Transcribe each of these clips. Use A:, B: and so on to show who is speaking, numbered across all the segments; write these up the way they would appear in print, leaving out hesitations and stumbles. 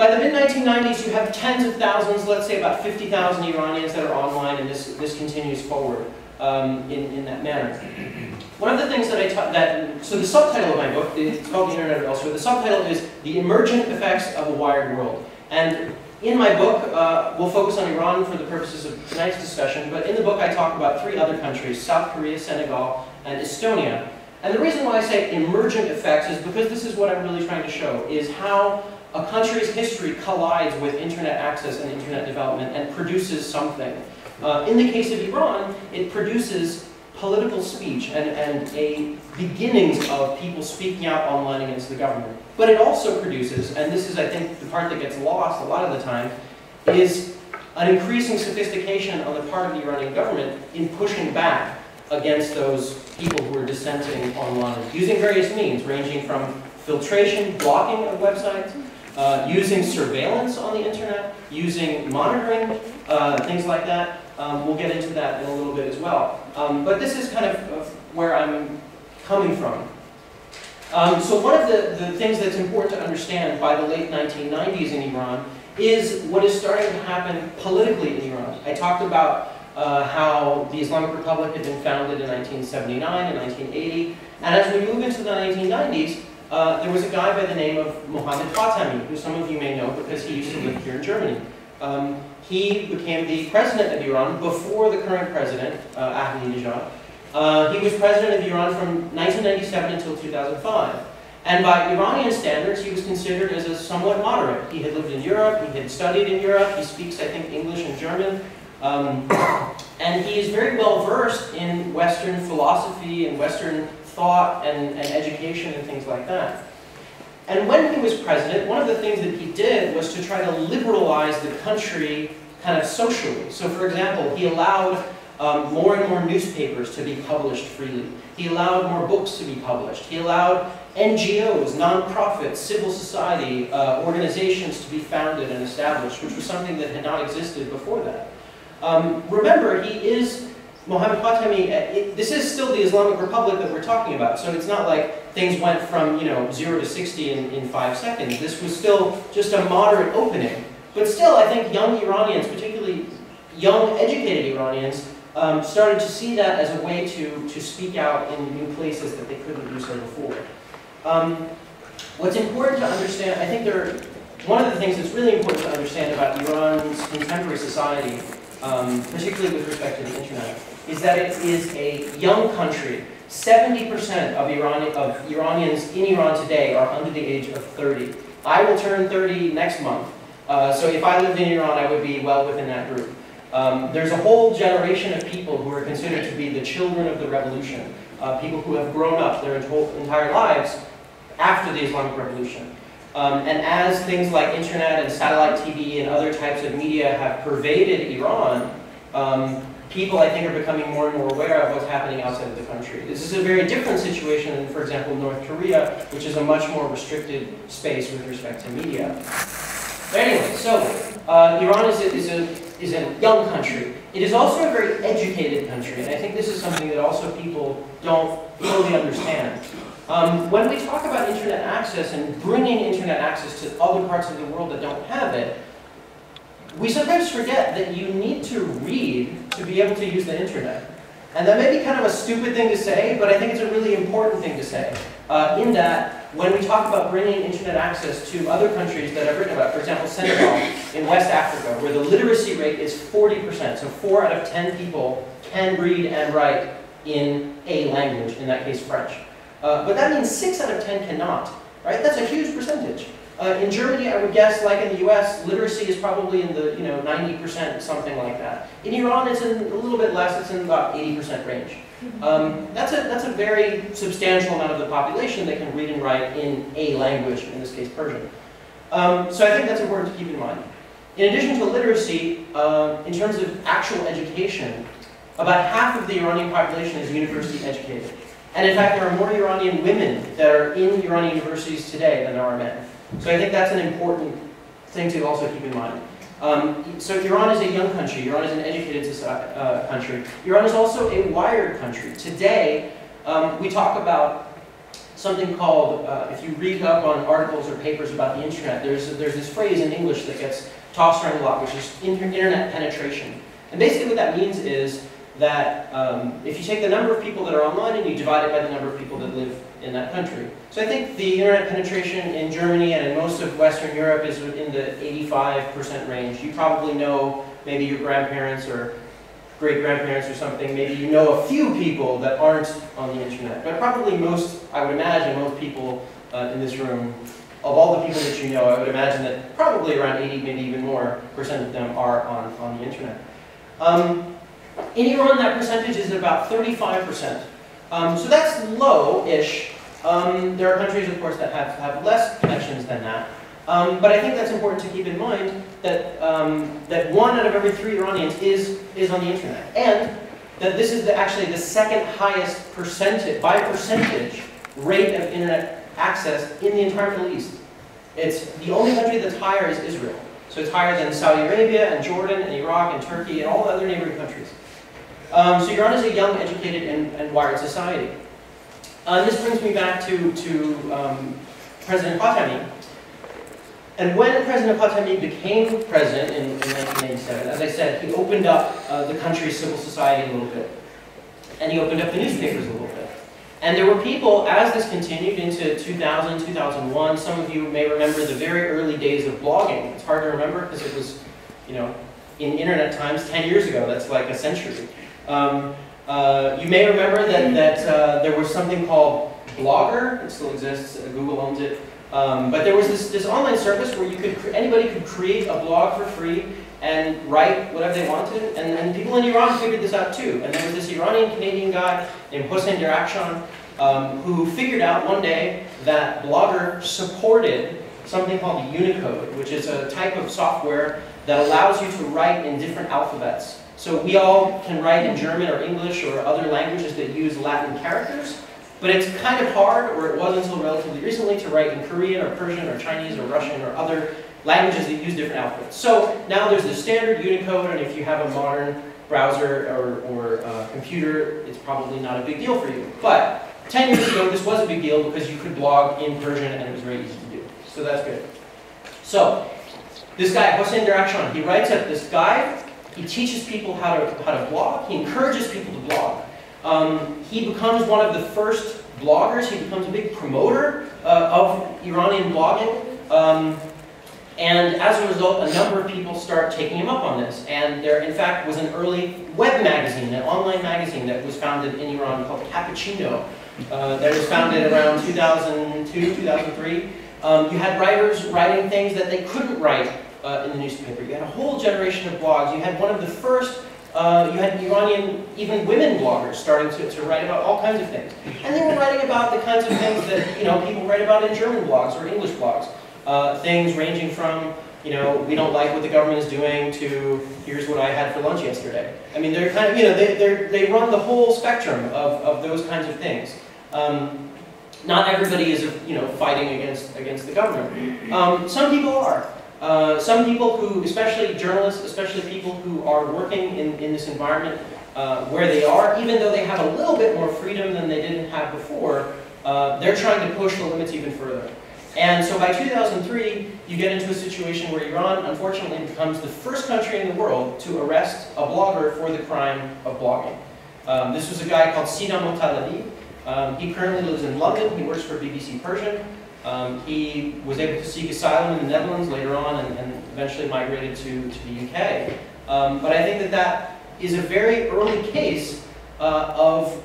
A: By the mid-1990s, you have tens of thousands, let's say about 50,000 Iranians that are online, and this continues forward in that manner. One of the things that I taught, so the subtitle of my book, it's called The Internet or Elsewhere, the subtitle is The Emergent Effects of a Wired World. And in my book, we'll focus on Iran for the purposes of tonight's discussion, but in the book I talk about 3 other countries, South Korea, Senegal, and Estonia. And the reason why I say emergent effects is because this is what I'm really trying to show, is how a country's history collides with internet access and internet development and produces something. In the case of Iran, it produces political speech and a beginnings of people speaking out online against the government. But it also produces, and this is I think the part that gets lost a lot of the time, is an increasing sophistication on the part of the Iranian government in pushing back against those people who are dissenting online, using various means, ranging from filtration, blocking of websites, using surveillance on the internet, using monitoring, things like that. We'll get into that in a little bit as well. But this is kind of where I'm coming from. So one of the things that's important to understand by the late 1990s in Iran is what is starting to happen politically in Iran. I talked about how the Islamic Republic had been founded in 1979 and 1980. And as we move into the 1990s, there was a guy by the name of Mohammad Khatami, who some of you may know because he used to live here in Germany. He became the president of Iran before the current president, Ahmadinejad. He was president of Iran from 1997 until 2005. And by Iranian standards, he was considered as a somewhat moderate. He had lived in Europe, he had studied in Europe, he speaks, I think, English and German. And he is very well versed in Western philosophy and Western thought and education and things like that. And when he was president, one of the things that he did was to try to liberalize the country kind of socially. So for example, he allowed more and more newspapers to be published freely. He allowed more books to be published. He allowed NGOs, non-profits, civil society organizations to be founded and established, which was something that had not existed before that. Remember, he is Mohammad Khatami, this is still the Islamic Republic that we're talking about, so it's not like things went from 0 to 60 in 5 seconds. This was still just a moderate opening. But still, I think young Iranians, particularly young, educated Iranians, started to see that as a way to speak out in new places that they couldn't do so before. What's important to understand, I think one of the things that's really important to understand about Iran's contemporary society, particularly with respect to the internet, is that it is a young country. 70% of Iranians in Iran today are under the age of 30. I will turn 30 next month. So if I lived in Iran, I would be well within that group. There's a whole generation of people who are considered to be the children of the revolution, people who have grown up their entire lives after the Islamic Revolution. And as things like internet and satellite TV and other types of media have pervaded Iran, people, I think, are becoming more and more aware of what's happening outside of the country. This is a very different situation than, for example, North Korea, which is a much more restricted space with respect to media. But anyway, so Iran is a young country. It is also a very educated country, and I think this is something that also people don't fully understand. When we talk about internet access and bringing internet access to other parts of the world that don't have it, we sometimes forget that you need to read to be able to use the internet. And that may be kind of a stupid thing to say, but I think it's a really important thing to say. In that, when we talk about bringing internet access to other countries that I've written about, for example, Senegal in West Africa, where the literacy rate is 40%, so 4 out of 10 people can read and write in a language, in that case French. But that means 6 out of 10 cannot, right? That's a huge percentage. In Germany, I would guess, like in the US, literacy is probably in the 90%, something like that. In Iran, it's in a little bit less, it's in about 80% range. That's a very substantial amount of the population that can read and write in a language, in this case Persian. So I think that's important to keep in mind. In addition to literacy, in terms of actual education, about half of the Iranian population is university educated. And in fact, there are more Iranian women that are in Iranian universities today than there are men. So I think that's an important thing to also keep in mind. So Iran is a young country. Iran is an educated country. Iran is also a wired country. Today, we talk about something called, if you read up on articles or papers about the internet, there's this phrase in English that gets tossed around a lot, which is internet penetration. And basically what that means is that if you take the number of people that are online and you divide it by the number of people that live in that country. So I think the internet penetration in Germany and in most of Western Europe is in the 85% range. You probably know maybe your grandparents or great-grandparents or something, maybe you know a few people that aren't on the internet. But probably most, I would imagine most people in this room, of all the people that you know, I would imagine that probably around 80, maybe even more % of them are on the internet. In Iran, that percentage is about 35%. So that's low-ish. There are countries, of course, that have less connections than that. But I think that's important to keep in mind that, that 1 out of every 3 Iranians is on the internet. And that this is actually the second highest percentage, by percentage, rate of internet access in the entire Middle East. It's the only country that's higher is Israel. So it's higher than Saudi Arabia and Jordan and Iraq and Turkey and all the other neighboring countries. So Iran is a young, educated, and wired society. This brings me back to President Khatami. And when President Khatami became president in 1987, as I said, he opened up the country's civil society a little bit. And he opened up the newspapers a little bit. And there were people, as this continued into 2000, 2001, some of you may remember the very early days of blogging. It's hard to remember because it was, you know, in internet times 10 years ago. That's like a century. You may remember that there was something called Blogger. It still exists. Google owns it. But there was this online service where anybody could create a blog for free and write whatever they wanted. And people in Iran figured this out too. And there was this Iranian-Canadian guy named Hossein Derakhshan who figured out one day that Blogger supported something called Unicode, which is a type of software that allows you to write in different alphabets. So we all can write in German or English or other languages that use Latin characters, but it's kind of hard, or it was until relatively recently, to write in Korean or Persian or Chinese or Russian or other languages that use different alphabets. So now there's the standard Unicode, and if you have a modern browser or computer, it's probably not a big deal for you. But 10 years ago, this was a big deal because you could blog in Persian and it was very easy to do. So that's good. So this guy, Hossein Derakhshan, he writes up this guide. He teaches people how to blog. He encourages people to blog. He becomes one of the first bloggers. He becomes a big promoter of Iranian blogging. And as a result, a number of people start taking him up on this. And there, in fact, was an early web magazine, an online magazine that was founded in Iran called Cappuccino. That was founded around 2002, 2003. You had writers writing things that they couldn't write in the newspaper. You had a whole generation of blogs. You had one of the first, you had Iranian, even women bloggers starting to write about all kinds of things. And they were writing about the kinds of things that, you know, people write about in German blogs or English blogs. Things ranging from, you know, we don't like what the government is doing to here's what I had for lunch yesterday. I mean, they're kind of, you know, they run the whole spectrum of those kinds of things. Not everybody is, you know, fighting against the government. Some people are. Some people who, especially journalists, especially people who are working in this environment where they are, even though they have a little bit more freedom than they didn't have before, they're trying to push the limits even further. And so by 2003, you get into a situation where Iran, unfortunately, becomes the first country in the world to arrest a blogger for the crime of blogging. This was a guy called Sina Motalabi. He currently lives in London. He works for BBC Persian. He was able to seek asylum in the Netherlands later on and eventually migrated to the UK. But I think that is a very early case of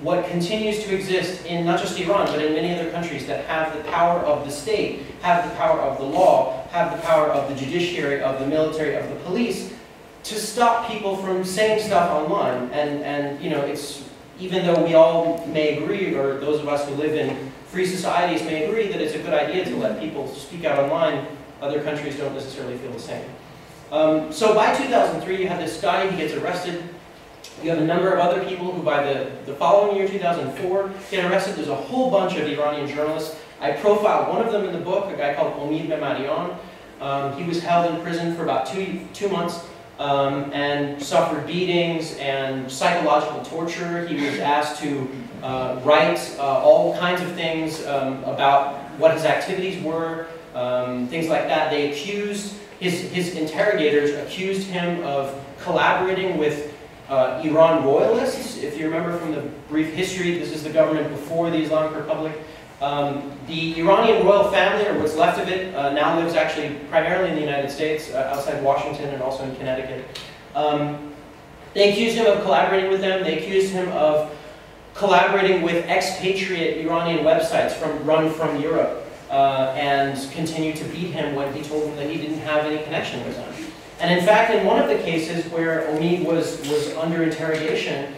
A: what continues to exist in not just Iran, but in many other countries that have the power of the state, have the power of the law, have the power of the judiciary, of the military, of the police, to stop people from saying stuff online. And you know, it's, even though we all may agree, or those of us who live in free societies may agree that it's a good idea to let people speak out online, other countries don't necessarily feel the same. So by 2003, you have this guy, he gets arrested. You have a number of other people who by the following year, 2004, get arrested. There's a whole bunch of Iranian journalists. I profiled one of them in the book, a guy called Omid Memarian. He was held in prison for about two months and suffered beatings and psychological torture. He was asked to write all kinds of things about what his activities were, things like that. They accused, his interrogators accused him of collaborating with Iran royalists. If you remember from the brief history, this is the government before the Islamic Republic. The Iranian royal family, or what's left of it, now lives actually primarily in the United States, outside Washington and also in Connecticut. They accused him of collaborating with them. They accused him of collaborating with expatriate Iranian websites run from Europe and continued to beat him when he told them that he didn't have any connection with them. And in fact, in one of the cases where Omid was under interrogation,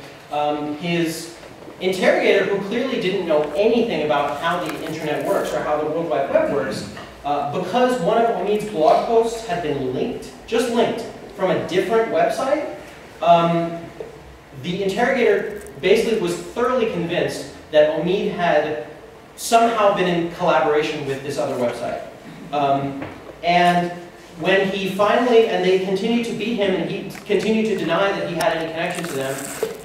A: his interrogator, who clearly didn't know anything about how the internet works or how the World Wide Web works, because one of Omid's blog posts had been linked, just linked, from a different website, the interrogator basically was thoroughly convinced that Omid had somehow been in collaboration with this other website. And when he finally, and they continued to beat him, and he continued to deny that he had any connection to them,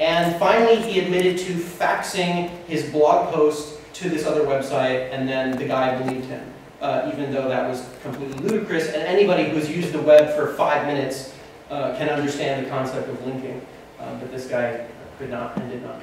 A: and finally he admitted to faxing his blog post to this other website, and then the guy believed him, even though that was completely ludicrous, and anybody who's used the web for 5 minutes can understand the concept of linking, but this guy could not and did not.